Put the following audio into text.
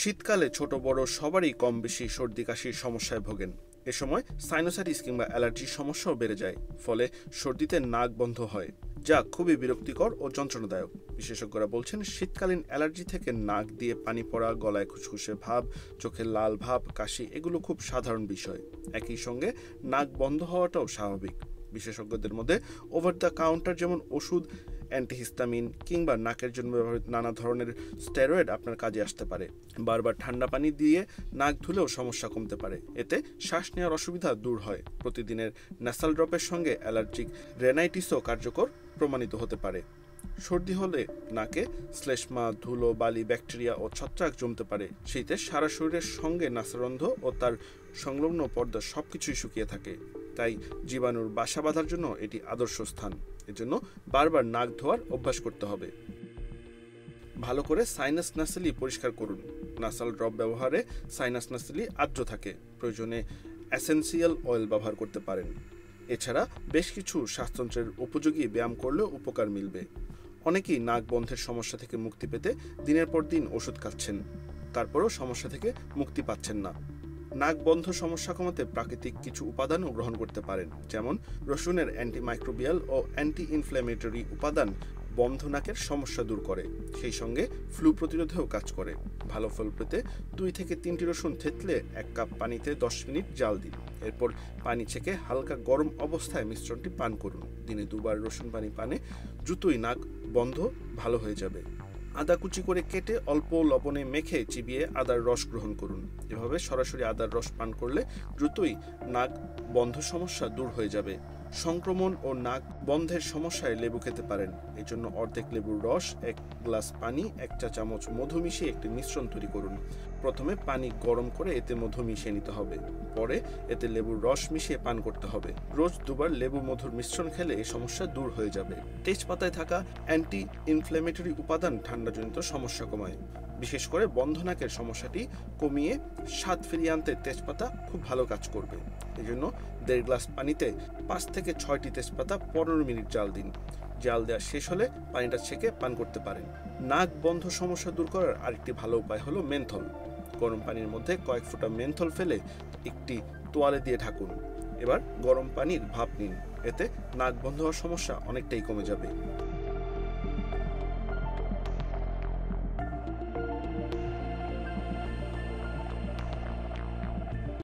শীতকালে ছোট বড় সবারই কম বেশি সর্দি কাশির সমস্যায় ভোগেন। এ সময় সাইনোসাইটিস কিংবা অ্যালার্জির সমস্যাও বেড়ে যায়, ফলে সর্দিতে নাক বন্ধ হয়, যা খুবই বিরক্তিকর ও যন্ত্রণাদায়ক। বিশেষজ্ঞরা বলছেন, শীতকালীন অ্যালার্জি থেকে নাক দিয়ে পানি পড়া, গলায় খুসখুসে ভাব, চোখে লাল ভাব, কাশি এগুলো খুব সাধারণ বিষয়। একই সঙ্গে নাক বন্ধ হওয়াটাও স্বাভাবিক। বিশেষজ্ঞদের মধ্যে ওভার দ্য কাউন্টার যেমন ওষুধ, অ্যান্টিহিস্টামিন কিংবা নাকের জন্য ব্যবহৃত নানা ধরনের স্টেরয়েড আপনার কাজে আসতে পারে। বারবার ঠান্ডা পানি দিয়ে নাক ধুলেও সমস্যা কমতে পারে, এতে শ্বাস নেওয়ার অসুবিধা দূর হয়। প্রতিদিনের ন্যাসাল ড্রপের সঙ্গে অ্যালার্জিক রেনাইটিসও কার্যকর প্রমাণিত হতে পারে। সর্দি হলে নাকে শ্লেষ্মা, ধুলো, বালি, ব্যাকটেরিয়া ও ছত্রাক জমতে পারে। শীতে সারা শরীরের সঙ্গে নাসারন্ধ্র ও তার সংলগ্ন পর্দা সবকিছুই শুকিয়ে থাকে, তাই জীবাণুর বাসা বাঁধার জন্য এটি আদর্শ স্থান। এজন্য বারবার নাক ধোয়ার অভ্যাস করতে হবে। ভালো করে সাইনাস নাসালি পরিষ্কার করুন। নাসাল ড্রপ ব্যবহারে সাইনাস নাসালি আর্দ্র থাকে, প্রয়োজনে এসেন্সিয়াল অয়েল ব্যবহার করতে পারেন। এছাড়া বেশ কিছু শ্বাসতন্ত্রের উপযোগী ব্যায়াম করলেও উপকার মিলবে। অনেকেই নাক বন্ধের সমস্যা থেকে মুক্তি পেতে দিনের পর দিন ওষুধ খাচ্ছেন, তারপরেও সমস্যা থেকে মুক্তি পাচ্ছেন না। নাক বন্ধ সমস্যা কমাতে প্রাকৃতিক কিছু উপাদানও গ্রহণ করতে পারেন, যেমন রসুনের অ্যান্টিমাইক্রোবিয়াল ও অ্যান্টি ইনফ্ল্যামেটরি উপাদান বন্ধ নাকের সমস্যা দূর করে, সেই সঙ্গে ফ্লু প্রতিরোধেও কাজ করে। ভালো ফল পেতে 2 থেকে 3টি রসুন থেতলে 1 কাপ পানিতে 10 মিনিট জাল দিন। এরপর পানি ছেঁকে হালকা গরম অবস্থায় মিশ্রণটি পান করুন। দিনে 2 বার রসুন পানি পানে দ্রুতই নাক বন্ধ ভালো হয়ে যাবে। আদা কুচি করে কেটে অল্প লবণে মেখে চিবিয়ে আদার রস গ্রহণ করুন। এভাবে সরাসরি আদার রস পান করলে দ্রুতই নাক বন্ধ সমস্যা দূর হয়ে যাবে। সংক্রমণ ও নাক বন্ধের সমস্যায় লেবু খেতে পারেন। এই জন্য অর্ধেক লেবুর রস, 1 গ্লাস পানি, 1 চা চামচ মধু মিশিয়ে একটি মিশ্রণ তৈরি করুন। প্রথমে পানি গরম করে এতে মধু মিশিয়ে নিতে হবে, পরে এতে লেবুর রস মিশিয়ে পান করতে হবে। রোজ 2 বার লেবু মধুর মিশ্রণ খেলে এই সমস্যা দূর হয়ে যাবে। তেজপাতায় থাকা অ্যান্টি ইনফ্ল্যামেটরি উপাদান ঠান্ডাজনিত সমস্যা কমায়। বিশেষ করে বন্ধ নাকের সমস্যাটি কমিয়ে স্বাদ ফিরিয়ে আনতে তেজপাতা খুব ভালো কাজ করবে। এই জন্য 1.5 গ্লাস পানিতে 5 থেকে 6টি তেজপাতা 15 মিনিট জাল দিন। জাল দেওয়া শেষ হলে পানিটা ছেঁকে পান করতে পারেন। নাক বন্ধ সমস্যা দূর করার আরেকটি ভালো উপায় হলো মেন্থল। গরম পানির মধ্যে কয়েক ফোঁটা মেন্থল ফেলে একটি তোয়ালে দিয়ে ঢাকুন। এবার গরম পানির ভাপ নিন, এতে নাক বন্ধ হওয়ার সমস্যা অনেকটাই কমে যাবে।